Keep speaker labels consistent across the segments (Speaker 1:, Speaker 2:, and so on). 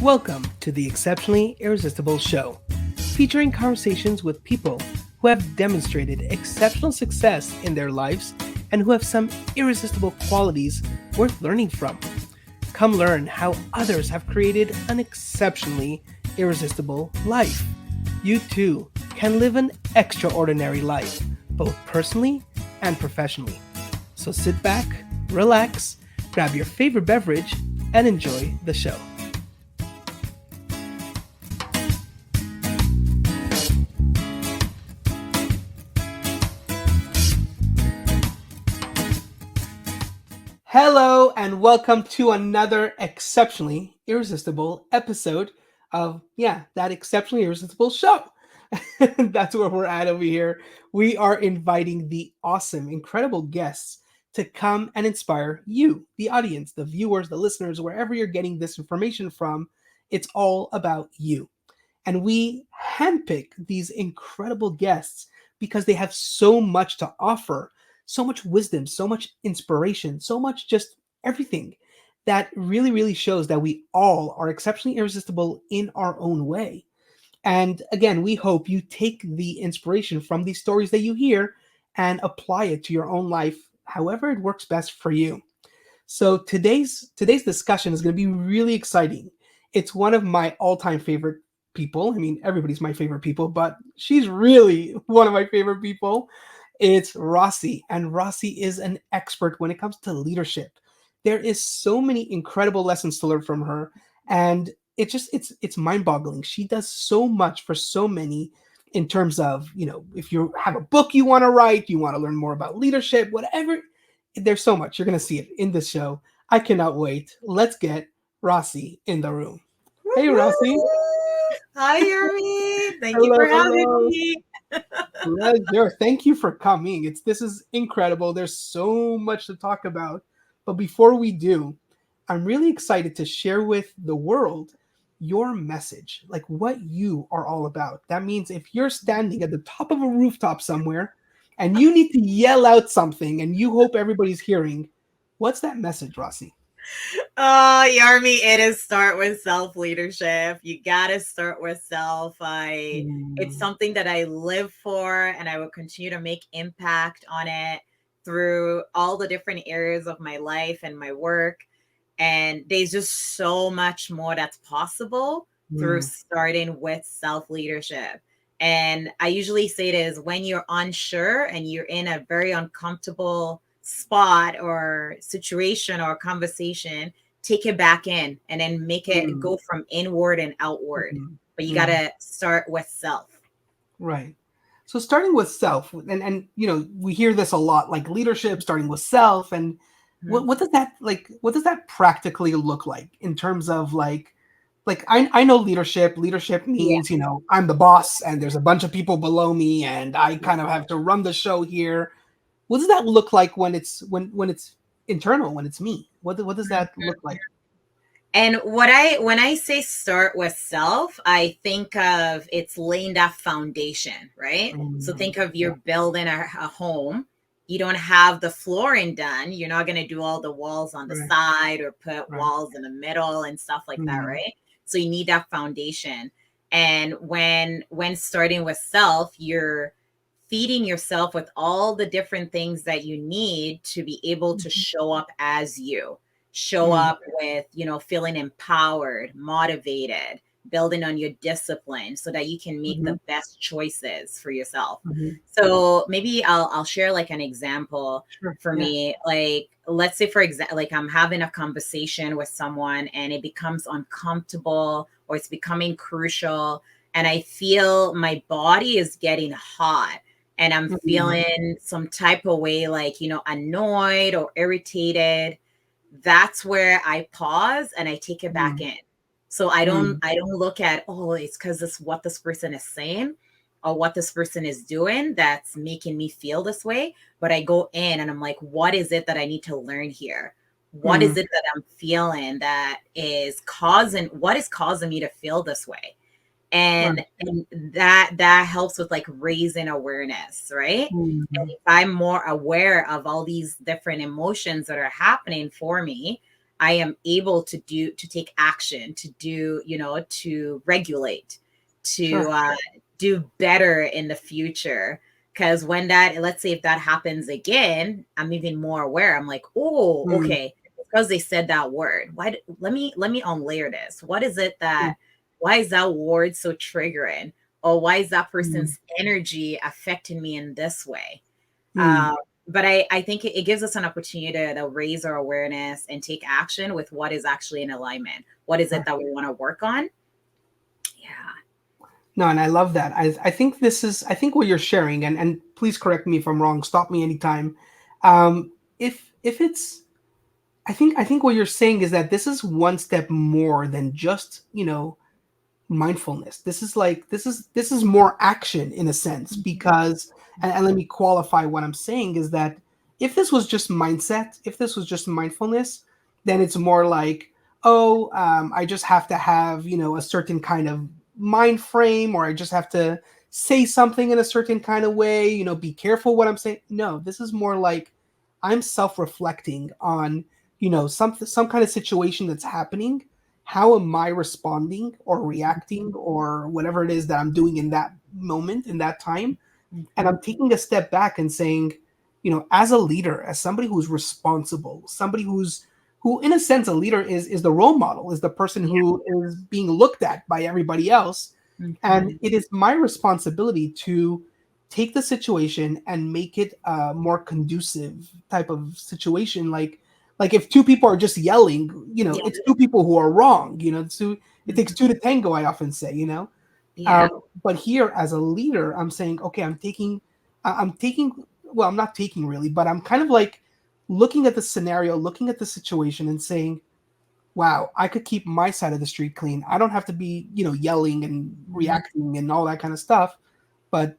Speaker 1: Welcome to the Exceptionally Irresistible Show, featuring conversations with people who have demonstrated exceptional success in their lives and who have some irresistible qualities worth learning from. Come learn how others have created an exceptionally irresistible life. You too can live an extraordinary life, both personally and professionally. So sit back, relax, grab your favorite beverage, and enjoy the show. Hello, and welcome to another exceptionally irresistible episode of, that exceptionally irresistible show. That's where we're at over here. We are inviting the awesome, incredible guests to come and inspire you, the audience, the viewers, the listeners, wherever you're getting this information from. It's all about you. And we handpick these incredible guests because they have so much to offer, so much wisdom, so much inspiration, so much just everything that really, really shows that we all are exceptionally irresistible in our own way. And again, we hope you take the inspiration from these stories that you hear and apply it to your own life, however it works best for you. So today's discussion is going to be really exciting. It's one of my all-time favorite people. I mean, everybody's my favorite people, but she's really one of my favorite people. It's Rasie, and Rasie is an expert when it comes to leadership. There is so many incredible lessons to learn from her, and it's mind-boggling. She does so much for so many in terms of, if you have a book you want to write, you want to learn more about leadership, whatever, there's so much. You're going to see it in this show. I cannot wait. Let's get Rasie in the room. Hey, Rasie.
Speaker 2: Hi, Yuri. Thank you
Speaker 1: Hello,
Speaker 2: for having
Speaker 1: hello.
Speaker 2: me.
Speaker 1: Pleasure. Thank you for coming. This is incredible. There's so much to talk about. But before we do, I'm really excited to share with the world your message, like what you are all about. That means if you're standing at the top of a rooftop somewhere and you need to yell out something and you hope everybody's hearing, what's that message, Rasie?
Speaker 2: Yarmy, it is start with self leadership. You gotta start with self. It's
Speaker 1: Mm,
Speaker 2: something that I live for, and I will continue to make impact on it through all the different areas of my life and my work. And there's just so much more that's possible through
Speaker 1: mm,
Speaker 2: starting with self leadership. And I usually say it is when you're unsure and you're in a very uncomfortable spot or situation or conversation, take it back in and then make it
Speaker 1: mm,
Speaker 2: go from inward and outward.
Speaker 1: mm,
Speaker 2: But you got
Speaker 1: mm.
Speaker 2: to start with self.
Speaker 1: Right. So starting with self, and we hear this a lot, like leadership starting with self, and
Speaker 2: Mhm.
Speaker 1: what does that like? What does that practically look like in terms of I know leadership. Leadership
Speaker 2: Yeah.
Speaker 1: means I'm the boss, and there's a bunch of people below me, and I kind of have to run the show here. What does that look like when it's internal, when it's me? What does that look like?
Speaker 2: And when I say start with self, I think of it's laying that foundation, right? So think of
Speaker 1: Yeah.
Speaker 2: you're building a home. You don't have the flooring done. You're not going to do all the walls on the
Speaker 1: Right.
Speaker 2: side or put
Speaker 1: Right.
Speaker 2: walls in the middle and stuff like that,
Speaker 1: Mm,
Speaker 2: right? So you need that foundation. And when starting with self, you're feeding yourself with all the different things that you need to be able to show up as you show
Speaker 1: mm,
Speaker 2: up with, feeling empowered, motivated, building on your discipline so that you can make the
Speaker 1: mhm,
Speaker 2: best choices for yourself.
Speaker 1: mhm.
Speaker 2: So maybe I'll share like an example
Speaker 1: Sure.
Speaker 2: for
Speaker 1: Yeah.
Speaker 2: me. Like let's say for example, like I'm having a conversation with someone and it becomes uncomfortable or it's becoming crucial and I feel my body is getting hot and I'm
Speaker 1: Mhm,
Speaker 2: feeling some type of way like, annoyed or irritated. That's where I pause and I take it back
Speaker 1: mm,
Speaker 2: in. So I don't
Speaker 1: mm.
Speaker 2: I don't look at, oh, it's because this what this person is saying or what this person is doing that's making me feel this way. But I go in and I'm like, what is it that I need to learn here? What is
Speaker 1: Mm,
Speaker 2: it that I'm feeling that is causing what is causing me to feel this way?
Speaker 1: right.
Speaker 2: And that helps with like raising awareness, right? And
Speaker 1: Mhm,
Speaker 2: if I'm more aware of all these different emotions that are happening for me, I am able to take action, to do, to regulate, to
Speaker 1: Sure.
Speaker 2: do better in the future. Because when that, let's say if that happens again, I'm even more aware. I'm like, oh,
Speaker 1: Mm,
Speaker 2: okay, because they said that word. Let me unlayer this. What is it
Speaker 1: mm,
Speaker 2: that? Why is that word so triggering? Or why is that
Speaker 1: mm,
Speaker 2: person's energy affecting me in this way?
Speaker 1: mm.
Speaker 2: Uh, but I think it gives us an opportunity to raise our awareness and take action with what is actually in alignment. What is it
Speaker 1: Right.
Speaker 2: that we want to work on? Yeah.
Speaker 1: No, and I love that. I think this is, I think what you're sharing, and please correct me if I'm wrong, stop me anytime. If it's, I think what you're saying is that this is one step more than just, mindfulness. This is like, this is more action in a sense, because, and let me qualify what I'm saying is that if this was just mindset, if this was just mindfulness, then it's more like, oh, I just have to have, a certain kind of mind frame, or I just have to say something in a certain kind of way, be careful what I'm saying. No, this is more like I'm self-reflecting on, some kind of situation that's happening. How am I responding or reacting or whatever it is that I'm doing in that moment, in that time? And
Speaker 2: Mhm.
Speaker 1: I'm taking a step back and saying, as a leader, as somebody who's responsible, somebody who in a sense a leader is the role model, is the person
Speaker 2: Yeah.
Speaker 1: who is being looked at by everybody else. And
Speaker 2: Mhm.
Speaker 1: it is my responsibility to take the situation and make it a more conducive type of situation. Like if two people are just yelling,
Speaker 2: Yeah.
Speaker 1: it's two people who are wrong. It takes two
Speaker 2: Mhm.
Speaker 1: to tango, I often say.
Speaker 2: Yeah.
Speaker 1: But here, as a leader, I'm saying, okay, I'm taking. Well, I'm not taking really, but I'm kind of like looking at the scenario, looking at the situation, and saying, "Wow, I could keep my side of the street clean. I don't have to be, yelling and
Speaker 2: Mhm.
Speaker 1: reacting and all that kind of stuff. But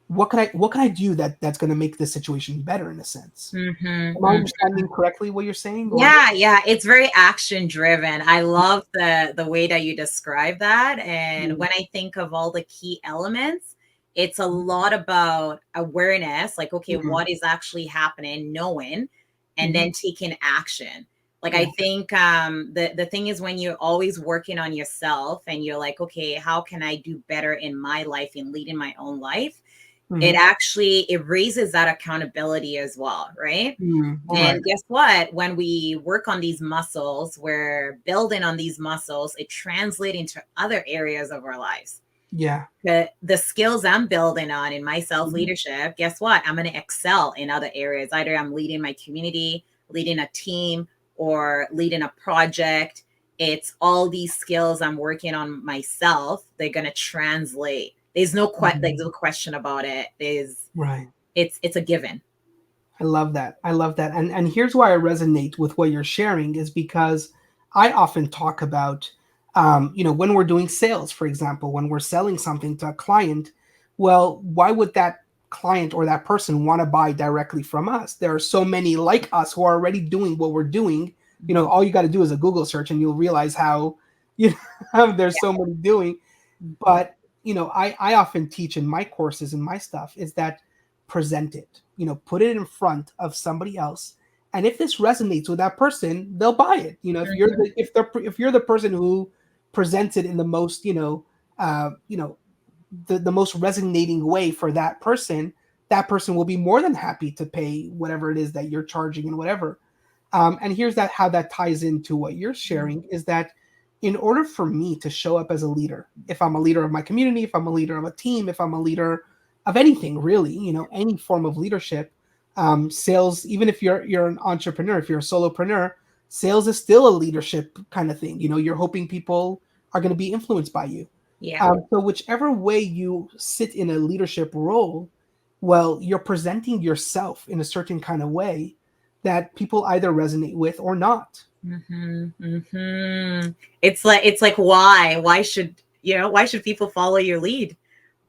Speaker 1: what can I do that's going to make this situation better in a sense?"
Speaker 2: Mhm.
Speaker 1: Am I
Speaker 2: Mhm.
Speaker 1: understanding correctly what you're saying, or?
Speaker 2: Yeah, yeah, it's very action driven. I love the way that you describe that. And
Speaker 1: Mm,
Speaker 2: when I think of all the key elements, it's a lot about awareness, like, okay,
Speaker 1: mm,
Speaker 2: what is actually happening, knowing, and
Speaker 1: mhm,
Speaker 2: then taking action. Like, I
Speaker 1: yeah.
Speaker 2: think the thing is when you're always working on yourself and you're like, okay, how can I do better in my life in leading my own life? It
Speaker 1: Mhm,
Speaker 2: actually it raises that accountability as well, right?
Speaker 1: right.
Speaker 2: And guess what? When we work on these muscles, we're building on these muscles, it translates into other areas of our lives.
Speaker 1: Yeah.
Speaker 2: The skills I'm building on in my self
Speaker 1: Mhm,
Speaker 2: leadership, guess what? I'm going to excel in other areas. Either I'm leading my community, leading a team, or leading a project. It's all these skills I'm working on myself. They're going to translate. There's
Speaker 1: mhm,
Speaker 2: no question about it.
Speaker 1: right.
Speaker 2: It's a given.
Speaker 1: I love that. I love that. And here's why I resonate with what you're sharing is because I often talk about, when we're doing sales, for example, when we're selling something to a client. Well, why would that client or that person want to buy directly from us? There are so many like us who are already doing what we're doing. All you got to do is a Google search, and you'll realize how, you know, how there's so many doing.
Speaker 2: Mhm.
Speaker 1: But I often teach in my courses and my stuff is that present it, put it in front of somebody else, and if this resonates with that person, they'll buy it. If you're the person who presents it in the most, the most resonating way for that person will be more than happy to pay whatever it is that you're charging and whatever. And here's that how that ties into what you're sharing is that in order for me to show up as a leader, if I'm a leader of my community, if I'm a leader of a team, if I'm a leader of anything really, any form of leadership, sales, even if you're an entrepreneur, if you're a solopreneur, sales is still a leadership kind of thing. You're hoping people are going to be influenced by you.
Speaker 2: Yeah.
Speaker 1: So whichever way you sit in a leadership role, well, you're presenting yourself in a certain kind of way that people either resonate with or not.
Speaker 2: Mhm, mhm. It's like why should people follow your lead?
Speaker 1: Yeah.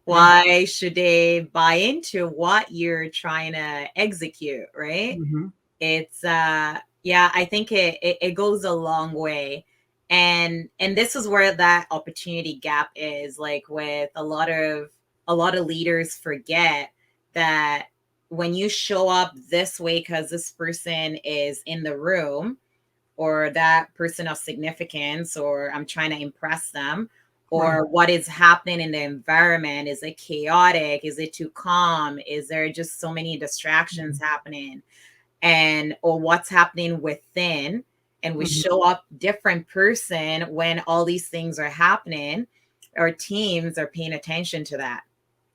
Speaker 2: Why should they buy into what you're trying to execute, right?
Speaker 1: Hmm.
Speaker 2: It's yeah, I think it goes a long way. And this is where that opportunity gap is, like with a lot of leaders forget that when you show up this way because this person is in the room, or that person of significance, or I'm trying to impress them,
Speaker 1: Right.
Speaker 2: or what is happening in the environment. Is it chaotic? Is it too calm? Is there just so many distractions
Speaker 1: Mhm.
Speaker 2: happening? And or what's happening within, and we
Speaker 1: Mhm.
Speaker 2: show up different person when all these things are happening. Our teams are paying attention to that.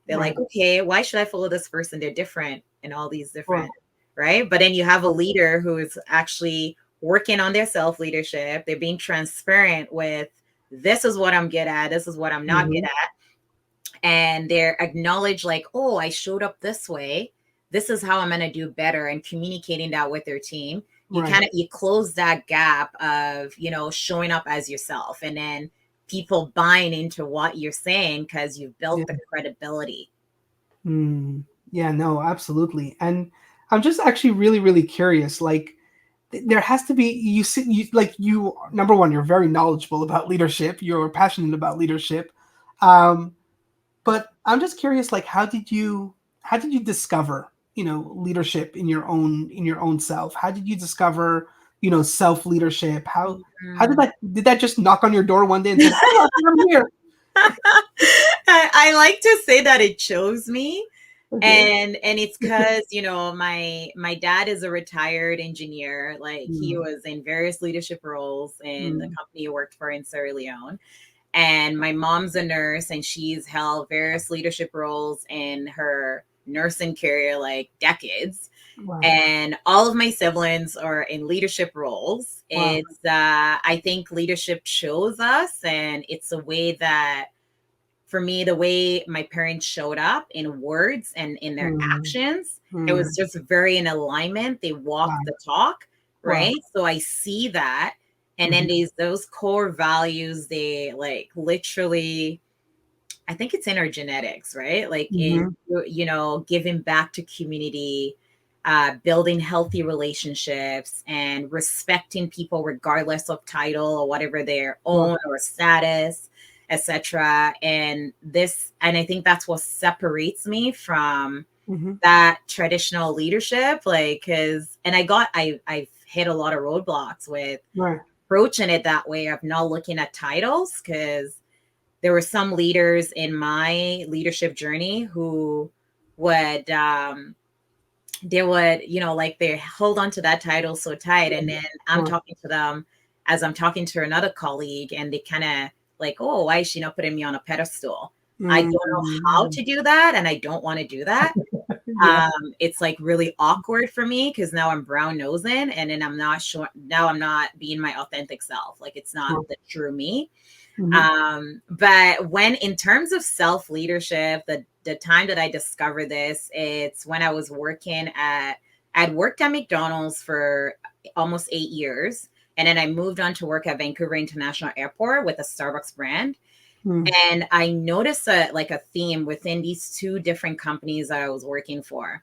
Speaker 2: They're
Speaker 1: Right.
Speaker 2: like, okay, why should I follow this person? They're different and all these
Speaker 1: Right.
Speaker 2: different, right? But then you have a leader who is actually working on their self leadership. They're being transparent with, this is what I'm good at, this is what I'm not good
Speaker 1: Mhm.
Speaker 2: at. And they're acknowledged like, oh, I showed up this way. This is how I'm going to do better, and communicating that with their team. You
Speaker 1: Right.
Speaker 2: kind of, you close that gap of, showing up as yourself, and then people buying into what you're saying because you've built
Speaker 1: Yeah.
Speaker 2: the credibility.
Speaker 1: Mm. Yeah, no, absolutely. And I'm just actually really, really curious. Like, there has to be you number one, you're very knowledgeable about leadership. You're passionate about leadership. Um, but I'm just curious, like, how did you discover, leadership in your own self? How did you discover, self leadership? How
Speaker 2: Mhm.
Speaker 1: did that just knock on your door one day and said, "Hey, I'm here"?
Speaker 2: I like to say that it chose me.
Speaker 1: Okay.
Speaker 2: And it's because, my dad is a retired engineer. Like, he
Speaker 1: Mm,
Speaker 2: was in various leadership roles in the
Speaker 1: mm,
Speaker 2: company he worked for in Sierra Leone. And my mom's a nurse, and she's held various leadership roles in her nursing career, like decades.
Speaker 1: wow,
Speaker 2: And all of my siblings are in leadership roles.
Speaker 1: wow.
Speaker 2: I think leadership shows us, and it's a way that, for me, the way my parents showed up in words and in their
Speaker 1: Mm,
Speaker 2: actions, it
Speaker 1: mm,
Speaker 2: was just very in alignment. They
Speaker 1: wow,
Speaker 2: walk the talk,
Speaker 1: wow.
Speaker 2: right? So I see that. And then
Speaker 1: Mhm,
Speaker 2: those core values, they like literally, I think it's in our genetics, right? Like,
Speaker 1: mhm,
Speaker 2: giving back to community, building healthy relationships, and respecting people regardless of title or whatever their
Speaker 1: wow,
Speaker 2: own or status, etc. And I think that's what separates me from
Speaker 1: mhm,
Speaker 2: that traditional leadership. Like, because, and I've hit a lot of roadblocks with
Speaker 1: right.
Speaker 2: approaching it that way of not looking at titles, because there were some leaders in my leadership journey who would they would, like, they hold on to that title so tight, and
Speaker 1: Mhm,
Speaker 2: then I'm
Speaker 1: right.
Speaker 2: talking to them as I'm talking to another colleague, and they kind of like, oh, why is she not putting me on a pedestal? I don't know how
Speaker 1: Mm,
Speaker 2: to do that, and I don't want to do that.
Speaker 1: yeah,
Speaker 2: It's like really awkward for me because now I'm brown nosing, and then I'm not sure, now I'm not being my authentic self. Like, it's not
Speaker 1: right.
Speaker 2: the true me.
Speaker 1: Mhm,
Speaker 2: But when, in terms of self leadership, the time that I discovered this, it's when I was I'd worked at McDonald's for almost 8 years. And then I moved on to work at Vancouver International Airport with a Starbucks brand.
Speaker 1: mm,
Speaker 2: And I noticed a theme within these two different companies that I was working for.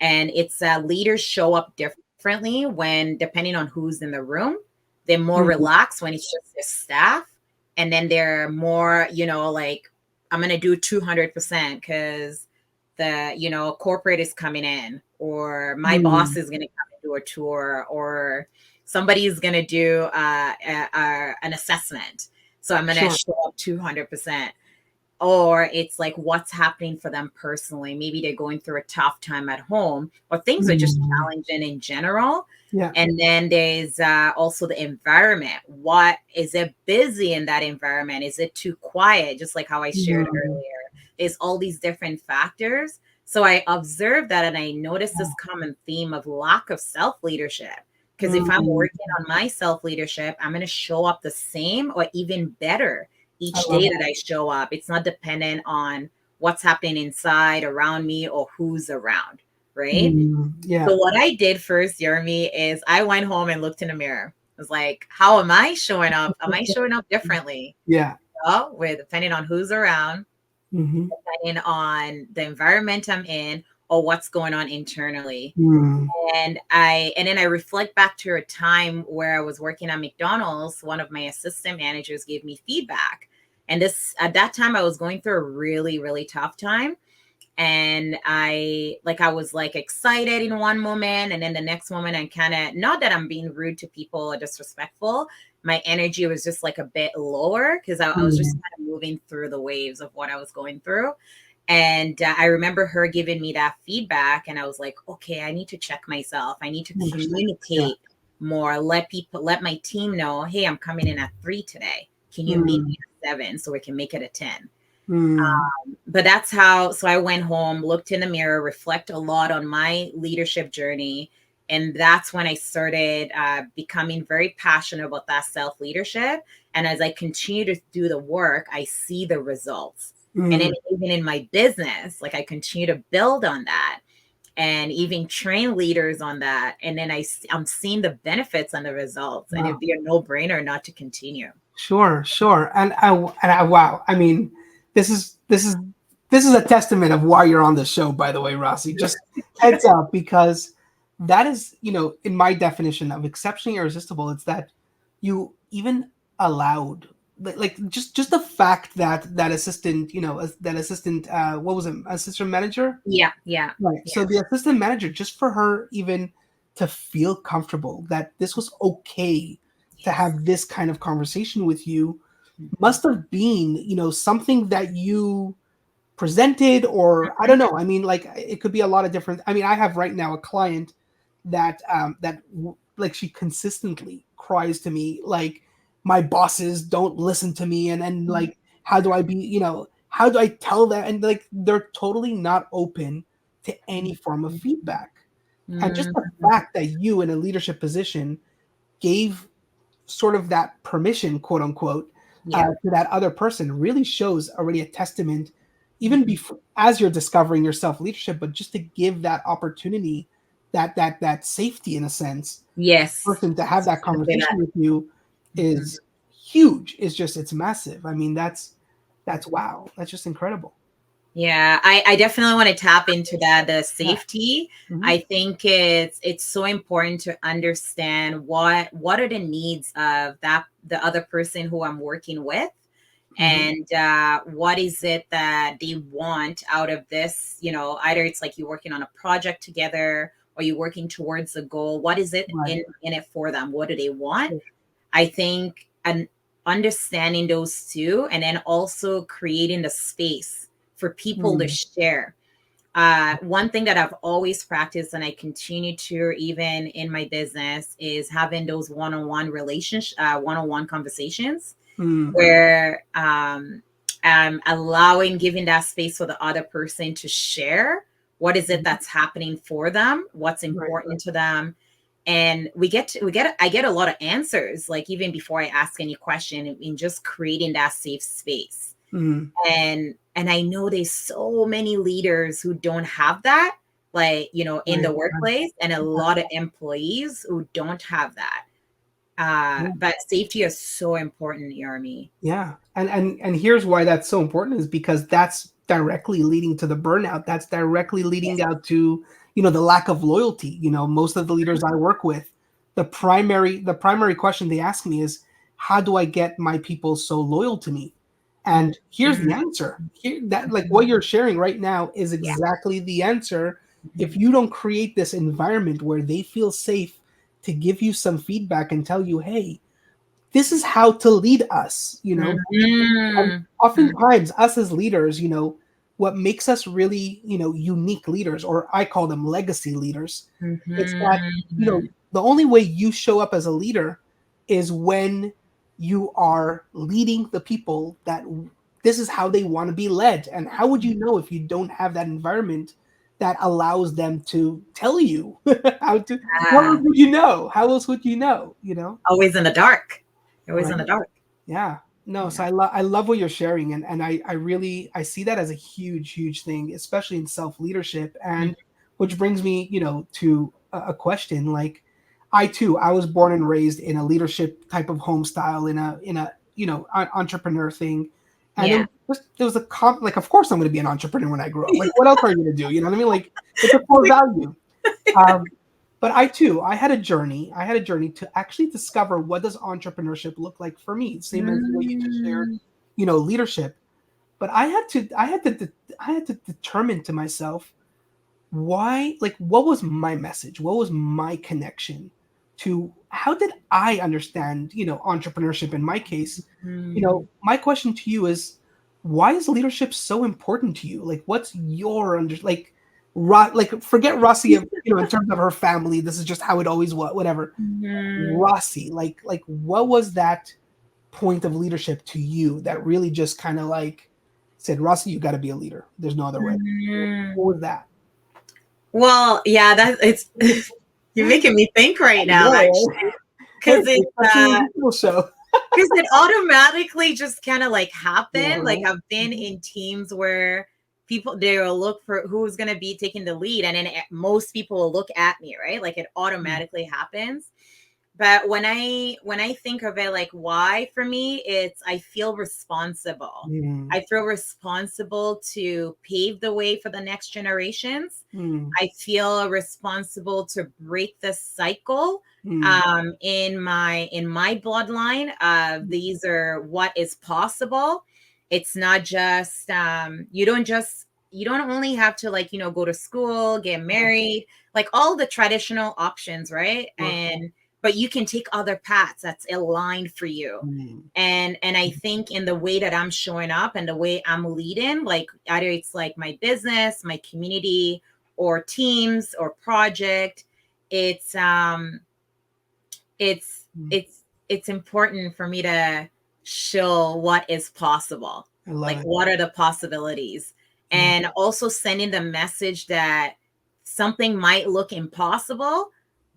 Speaker 2: And it's leaders show up differently when, depending on who's in the room. They're more
Speaker 1: mhm,
Speaker 2: relaxed when it's just their staff, and then they're more, like, I'm gonna do 200% because corporate is coming in, or my boss
Speaker 1: mm,
Speaker 2: is gonna come and do a tour, or somebody is gonna do an assessment, so I'm gonna
Speaker 1: sure.
Speaker 2: show up 200%. Or it's like what's happening for them personally. Maybe they're going through a tough time at home, or things are just
Speaker 1: Mm,
Speaker 2: challenging in general.
Speaker 1: yeah,
Speaker 2: And then there's also the environment. What is it busy in that environment? Is it too quiet? Just like how I shared
Speaker 1: mm,
Speaker 2: earlier. There's all these different factors. So I observed that, and I noticed this common theme of lack of self leadership. Because if I'm
Speaker 1: mm,
Speaker 2: working on my self leadership, I'm going to show up the same or even better
Speaker 1: I
Speaker 2: each
Speaker 1: love
Speaker 2: day
Speaker 1: it.
Speaker 2: that I show up. It's not dependent on what's happening inside around me or who's around, right?
Speaker 1: Yeah,
Speaker 2: So what I did first, Jeremy, is I went home and looked in the mirror. I was like, how am I showing up? Am I showing up differently?
Speaker 1: yeah,
Speaker 2: Well, with depending on who's around,
Speaker 1: mhm,
Speaker 2: depending on the environment I'm in, or what's going on internally.
Speaker 1: mm,
Speaker 2: And then I reflect back to a time where I was working at McDonald's. One of my assistant managers gave me feedback. And this, at that time, I was going through a really, really tough time. And I was like excited in one moment, and then the next moment I'm kind of, not that I'm being rude to people or disrespectful, my energy was just like a bit lower because I was just
Speaker 1: Mm.
Speaker 2: kind of moving through the waves of what I was going through. And I remember her giving me that feedback, and I was like, okay, I need to check myself. I need to
Speaker 1: Interesting. Yeah.
Speaker 2: communicate more, let my team know, hey, I'm coming in at 3 today. Can you meet
Speaker 1: Mm.
Speaker 2: me at 7 so we can make it a 10?
Speaker 1: Mm.
Speaker 2: But that's how, so I went home, looked in the mirror, reflect a lot on my leadership journey. And that's when I started becoming very passionate about that self leadership. And as I continue to do the work, I see the results. And then
Speaker 1: Mm.
Speaker 2: even in my business, like I continue to build on that and even train leaders on that. And then I'm seeing the benefits and the results. And
Speaker 1: Wow.
Speaker 2: it'd be a no brainer not to continue.
Speaker 1: Sure, sure. Wow. I mean, this is this is this is a testament of why you're on the show, by the way, Rossi. Just heads up, because that is, in my definition of exceptionally irresistible, it's that you even allowed, like just the fact that that assistant, what was it, assistant manager?
Speaker 2: Yeah, yeah,
Speaker 1: Right.
Speaker 2: yeah.
Speaker 1: So the assistant manager, just for her even to feel comfortable that this was okay to
Speaker 2: Yes.
Speaker 1: have this kind of conversation with you,
Speaker 2: Mhm.
Speaker 1: must have been, something that you presented, or I don't know. I mean, like it could be a lot of different. I mean, I have right now a client like she consistently cries to me like my bosses don't listen to me, and
Speaker 2: Mhm.
Speaker 1: like how do I be, how do I tell them, and like they're totally not open to any form of feedback. And just the
Speaker 2: Mhm.
Speaker 1: fact that you in a leadership position gave sort of that permission, quote unquote,
Speaker 2: Yeah.
Speaker 1: to that other person really shows already a testament, even
Speaker 2: Mhm.
Speaker 1: before as you're discovering your self leadership, but just to give that opportunity, that safety in a sense,
Speaker 2: Yes.
Speaker 1: person to
Speaker 2: I
Speaker 1: have
Speaker 2: was
Speaker 1: that
Speaker 2: just gonna say
Speaker 1: conversation
Speaker 2: that.
Speaker 1: with you
Speaker 2: Mhm.
Speaker 1: is huge. It's just it's massive. I mean, that's wow. That's just incredible.
Speaker 2: Yeah, I definitely want to tap into that, the
Speaker 1: Yeah.
Speaker 2: safety.
Speaker 1: Hmm.
Speaker 2: I think it's so important to understand what are the needs of the other person who I'm working with,
Speaker 1: Hmm.
Speaker 2: and what is it that they want out of this. Either it's like you're working on a project together or you're working towards a goal. What is it
Speaker 1: Right.
Speaker 2: in it for them? What do they want?
Speaker 1: Sure.
Speaker 2: I think, and understanding those two, and then also creating the space for people to
Speaker 1: Mm.
Speaker 2: share. One thing that I've always practiced and I continue to even in my business is having those one-on-one relationship, one-on-one conversations
Speaker 1: Mm.
Speaker 2: where I'm allowing, giving that space for the other person to share what is it
Speaker 1: Mhm.
Speaker 2: that's happening for them, what's
Speaker 1: Right. Right.
Speaker 2: important to them. And I get a lot of answers, like even before I ask any question, in just creating that safe space.
Speaker 1: Mm.
Speaker 2: And I know there's so many leaders who don't have that, like, in
Speaker 1: Right.
Speaker 2: the
Speaker 1: Right.
Speaker 2: workplace, and a lot of employees who don't have that.
Speaker 1: Yeah.
Speaker 2: But safety is so important, Yarmi.
Speaker 1: Yeah. And here's why that's so important is because that's directly leading to the burnout. That's directly leading
Speaker 2: Yes.
Speaker 1: out to, the lack of loyalty. Most of the leaders I work with, the primary question they ask me is, how do I get my people so loyal to me? And here's the
Speaker 2: Mhm.
Speaker 1: answer. Here, that like
Speaker 2: Mhm.
Speaker 1: what you're sharing right now is
Speaker 2: Yeah.
Speaker 1: exactly the answer. If
Speaker 2: Mhm.
Speaker 1: you don't create this environment where they feel safe to give you some feedback and tell you, hey, this is how to lead us, and
Speaker 2: Mhm. Mhm.
Speaker 1: oftentimes us as leaders, what makes us really, unique leaders, or I call them legacy leaders, it's that,
Speaker 2: Mhm.
Speaker 1: the only way you show up as a leader is when you are leading the people that this is how they want to be led. And how would you know if you don't have that environment that allows them to tell you how to, how else
Speaker 2: Ah,
Speaker 1: would you know? How else would you know?
Speaker 2: always in the dark. Always in
Speaker 1: Right.
Speaker 2: the dark.
Speaker 1: Yeah. No, so
Speaker 2: Yeah.
Speaker 1: I love what you're sharing, and I really I see that as a huge thing, especially in self-leadership.
Speaker 2: Mhm.
Speaker 1: And which brings me, to a question. Like I too, I was born and raised in a leadership type of home style, in a entrepreneur thing. And
Speaker 2: Yeah.
Speaker 1: there was like, of course I'm going to be an entrepreneur when I grow up. Like what else are you going to do? You know what I mean? Like it's a core value. Um, but I too, I had a journey. I had a journey to actually discover what does entrepreneurship look like for me. Same as what you just shared,
Speaker 2: Mm.
Speaker 1: leadership. but I had to determine to myself why, like, what was my message? What was my connection to how did I understand, entrepreneurship in my case?
Speaker 2: Mm.
Speaker 1: My question to you is why is leadership so important to you? Like, what's your like, like, forget Rossi, in terms of her family, this is just how it always was, whatever.
Speaker 2: Mhm.
Speaker 1: Rossi, like, what was that point of leadership to you that really just kind of like said, Rossi, you got to be a leader. There's no other way.
Speaker 2: Mhm.
Speaker 1: What was that?
Speaker 2: Well, yeah, that it's you're making me think right now,
Speaker 1: Yeah.
Speaker 2: actually,
Speaker 1: Hey,
Speaker 2: because
Speaker 1: it's actually a people show.
Speaker 2: it automatically just kind of like
Speaker 1: Yeah,
Speaker 2: happened. Like
Speaker 1: right.
Speaker 2: I've been
Speaker 1: Mhm.
Speaker 2: in teams where people they will look for who's gonna be taking the lead, and then most people will look at me, right? Like it
Speaker 1: Mm,
Speaker 2: automatically happens. But when I think of it, like why for me, it's I feel responsible.
Speaker 1: mm,
Speaker 2: I feel responsible to pave the way for the next generations.
Speaker 1: mm,
Speaker 2: I feel responsible to break the cycle
Speaker 1: mm,
Speaker 2: in my bloodline of these are what is possible. It's not just you don't only have to like go to school, get
Speaker 1: yeah,
Speaker 2: married, like all the traditional options, right?
Speaker 1: sure.
Speaker 2: And but you can take other paths that's aligned for you.
Speaker 1: Mm,
Speaker 2: And I think in the way that I'm showing up and the way I'm leading, like either it's like my business, my community, or teams or project, it's it's
Speaker 1: mm.
Speaker 2: it's it's important for me to show what is possible,
Speaker 1: I love
Speaker 2: like
Speaker 1: it.
Speaker 2: what are the possibilities,
Speaker 1: Yeah.
Speaker 2: and also sending the message that something might look impossible,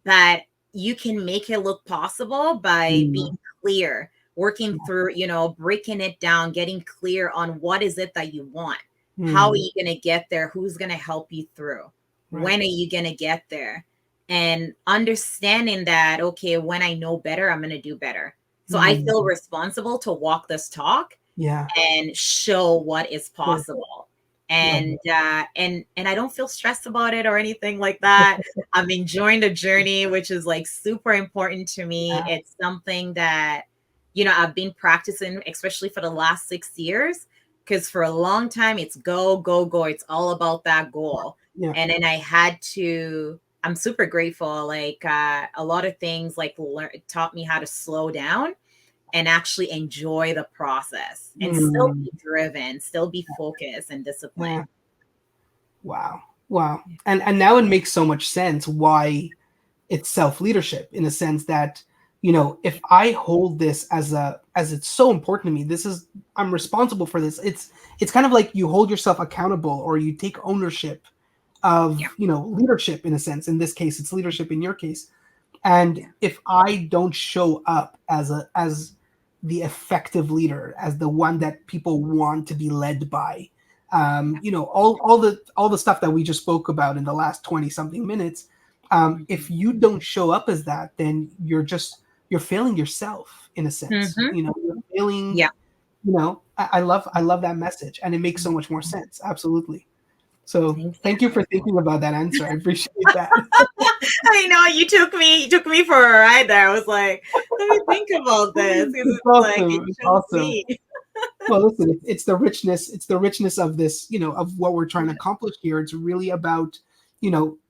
Speaker 2: but you can make it look possible by
Speaker 1: Mm,
Speaker 2: being clear, working
Speaker 1: yeah.
Speaker 2: through, breaking it down, getting clear on what is it that you want. How are
Speaker 1: Mm,
Speaker 2: you going to get there? Who's going to help you through?
Speaker 1: right.
Speaker 2: When are you going to get there? And understanding that, okay, when I know better, I'm going to do better. So I feel
Speaker 1: Mm,
Speaker 2: responsible to walk this talk
Speaker 1: yeah.
Speaker 2: and show what is
Speaker 1: Sure.
Speaker 2: possible.
Speaker 1: Love
Speaker 2: And I don't feel stressed about it or anything like that. I'm enjoying the journey, which is like super important to me.
Speaker 1: it.
Speaker 2: It's something that I've been practicing, especially for the last 6 years, because for a long time it's go, go, go. It's all about that goal.
Speaker 1: Yeah.
Speaker 2: And then I'm super grateful. Like a lot of things like taught me how to slow down and actually enjoy the process and still
Speaker 1: Mm,
Speaker 2: be driven, still be focused and
Speaker 1: yeah.
Speaker 2: disciplined.
Speaker 1: Wow. Wow. And now it makes so much sense why it's self-leadership, in a sense that, if I hold this as it's so important to me, I'm responsible for this. It's kind of like you hold yourself accountable, or you take ownership
Speaker 2: Yeah.
Speaker 1: of, leadership, in a sense. In this case, it's leadership in your case. And
Speaker 2: Yeah.
Speaker 1: if I don't show up as the effective leader, as the one that people want to be led by,
Speaker 2: Yeah.
Speaker 1: all the stuff that we just spoke about in the last 20 something minutes, if
Speaker 2: Mhm.
Speaker 1: you don't show up as that, then you're failing yourself, in a sense.
Speaker 2: Mhm.
Speaker 1: You're failing.
Speaker 2: Yeah.
Speaker 1: I love that message, and it makes so much more sense. Absolutely. So
Speaker 2: Thank you.
Speaker 1: thank you for thinking about that answer. I appreciate that.
Speaker 2: I know you took me for a ride there. I was like, let me think about this because
Speaker 1: It's
Speaker 2: it's like it
Speaker 1: awesome. It's
Speaker 2: shows
Speaker 1: awesome.
Speaker 2: me.
Speaker 1: Well, listen, it's the richness. It's the richness of this, of what we're trying to accomplish here. It's really about,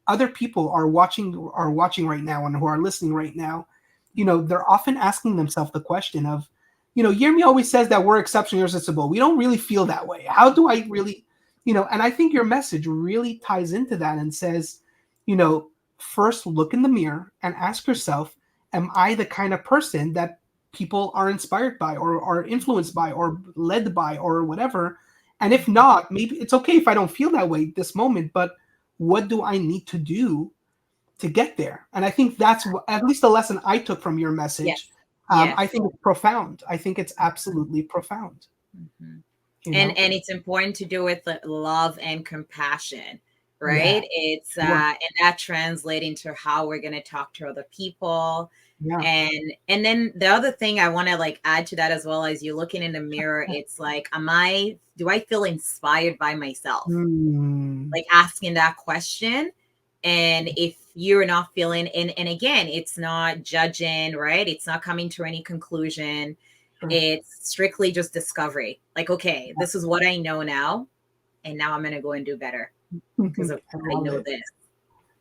Speaker 1: other people are watching right now, and who are listening right now. They're often asking themselves the question of, Yermi always says that we're exceptionally irresistible. We don't really feel that way. How do I really, And I think your message really ties into that and says, you know, first look in the mirror and ask yourself, am I the kind of person that people are inspired by, or are influenced by, or led by, or whatever? And if not, maybe it's okay if I don't feel that way this moment, but what do I need to do to get there? And I think that's at least the lesson I took from your
Speaker 2: Yes.
Speaker 1: message. I
Speaker 2: Yes.
Speaker 1: think it's profound. I think it's absolutely profound.
Speaker 2: Mhm.
Speaker 1: You
Speaker 2: and
Speaker 1: know?
Speaker 2: and it's important to do with love and compassion,
Speaker 1: Yeah,
Speaker 2: right? It's
Speaker 1: sure.
Speaker 2: and that translating to how we're going to talk to other people.
Speaker 1: Yeah.
Speaker 2: And then the other thing I want to like add to that, as well as you looking in the mirror, it's like, do I feel inspired by myself?
Speaker 1: Hmm.
Speaker 2: Like asking that question. And if you're not feeling, and again, it's not judging, right? It's not coming to any conclusion.
Speaker 1: Sure.
Speaker 2: It's strictly just discovery. Like, okay, this is what I know now, and now I'm going to go and do better because
Speaker 1: I
Speaker 2: I
Speaker 1: love
Speaker 2: know
Speaker 1: it.
Speaker 2: this.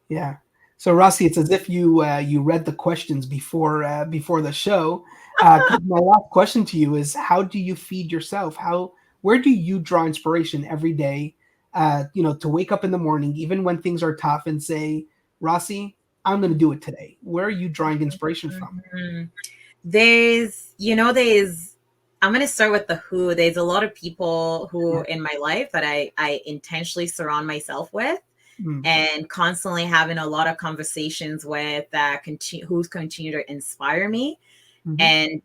Speaker 1: Yeah. So Rossi, it's as if you read the questions before the show. 'Cause my last question to you is, how do you feed yourself? Where do you draw inspiration every day? To wake up in the morning, even when things are tough, and say, Rossi, I'm going to do it today. Where are you drawing inspiration from?
Speaker 2: Mhm. There's I'm going to start with the who. There's a lot of people who
Speaker 1: Yeah.
Speaker 2: in my life that I intentionally surround myself with,
Speaker 1: Mm,
Speaker 2: and constantly having a lot of conversations with that who's continue to inspire me.
Speaker 1: mhm.
Speaker 2: And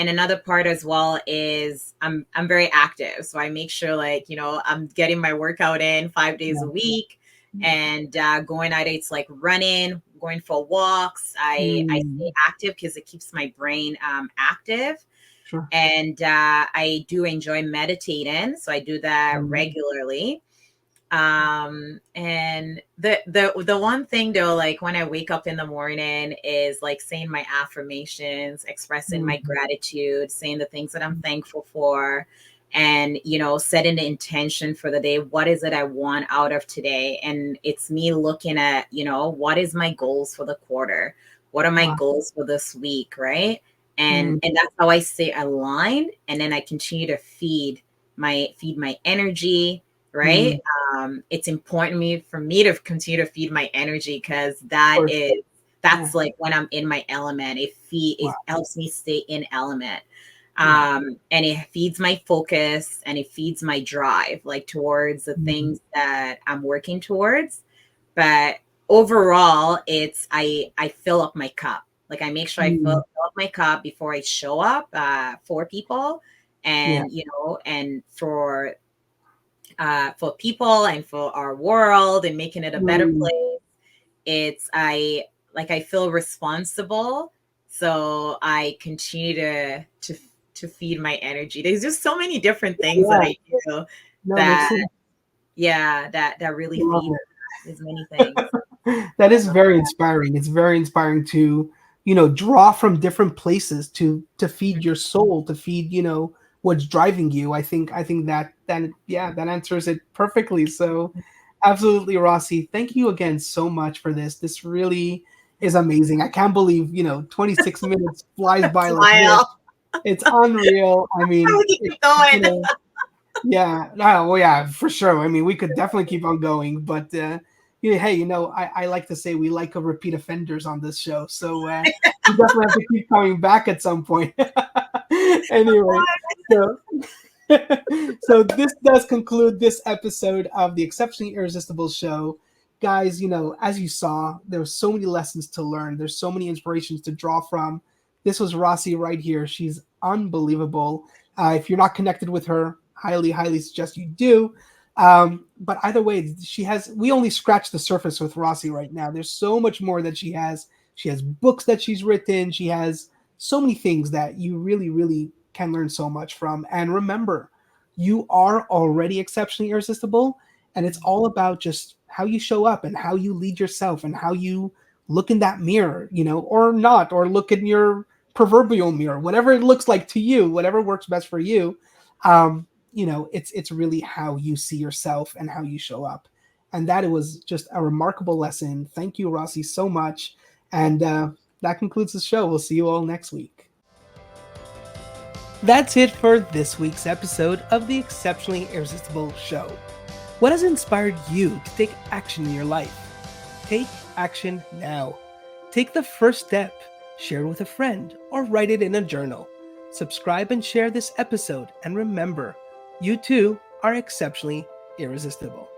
Speaker 2: another part as well is I'm very active, so I make sure, like, I'm getting my workout in 5 days
Speaker 1: Yeah.
Speaker 2: a week,
Speaker 1: Yeah.
Speaker 2: and going either it's like running, going for walks. I stay
Speaker 1: Mm,
Speaker 2: active because it keeps my brain active.
Speaker 1: sure.
Speaker 2: And I do enjoy meditating, so I do that
Speaker 1: Mm,
Speaker 2: regularly. And the one thing though, like when I wake up in the morning, is like saying my affirmations, expressing my
Speaker 1: mhm,
Speaker 2: gratitude, saying the things that I'm thankful for, and setting the intention for the day. What is it I want out of today? And it's me looking at, what is my goals for the quarter? What are my
Speaker 1: wow.
Speaker 2: goals for this week, right? and
Speaker 1: Mm,
Speaker 2: and that's how I stay aligned, and then I continue to feed my energy, right?
Speaker 1: mm,
Speaker 2: It's important for me to continue to feed my energy, because
Speaker 1: for sure. Yeah.
Speaker 2: that's like when I'm in my element. It
Speaker 1: Wow.
Speaker 2: helps me stay in element.
Speaker 1: Yeah.
Speaker 2: And it feeds my focus, and it feeds my drive, like towards the
Speaker 1: Mm,
Speaker 2: things that I'm working towards. But overall, it's I fill up my cup. Like, I make sure I fill,
Speaker 1: mm,
Speaker 2: fill up my cup before I show up for people,
Speaker 1: yeah.
Speaker 2: and for people and for our world, and making it a better
Speaker 1: Mm,
Speaker 2: place. It's I feel responsible, so I continue to feed my energy. There's just so many different things that
Speaker 1: yeah.
Speaker 2: I do
Speaker 1: No, it makes
Speaker 2: that,
Speaker 1: sense.
Speaker 2: yeah, that really
Speaker 1: I love
Speaker 2: feed.
Speaker 1: it.
Speaker 2: There's many things.
Speaker 1: That is very inspiring. It's very inspiring to, draw from different places to feed your soul, to feed, what's driving you. I think that yeah, that answers it perfectly. So absolutely, Rossi. Thank you again so much for this. This really is amazing. I can't believe, 26 minutes flies by like this.
Speaker 2: Smile.
Speaker 1: It's unreal. I mean,
Speaker 2: We can keep going.
Speaker 1: yeah, no, well, yeah, for sure. I mean, we could definitely keep on going, but yeah, hey, I like to say we like a repeat offenders on this show, so we definitely have to keep coming back at some point. Anyway, so so this does conclude this episode of the Exceptionally Irresistible Show. Guys, as you saw, there were so many lessons to learn. There's so many inspirations to draw from. This was Rossi right here. She's unbelievable. If you're not connected with her, highly, highly suggest you do. But either way, we only scratched the surface with Rossi right now. There's so much more that she has. She has books that she's written. She has so many things that you really, really can learn so much from. And remember, you are already exceptionally irresistible. And it's all about just how you show up and how you lead yourself and how you look in that mirror, or not, or look in your proverbial mirror, whatever it looks like to you, whatever works best for you. It's really how you see yourself and how you show up. And that was just a remarkable lesson. Thank you, Rossi, so much. And that concludes the show. We'll see you all next week. That's it for this week's episode of the Exceptionally Irresistible Show. What has inspired you to take action in your life? Take action now. Take the first step, share it with a friend, or write it in a journal. Subscribe and share this episode, and remember, you too are exceptionally irresistible.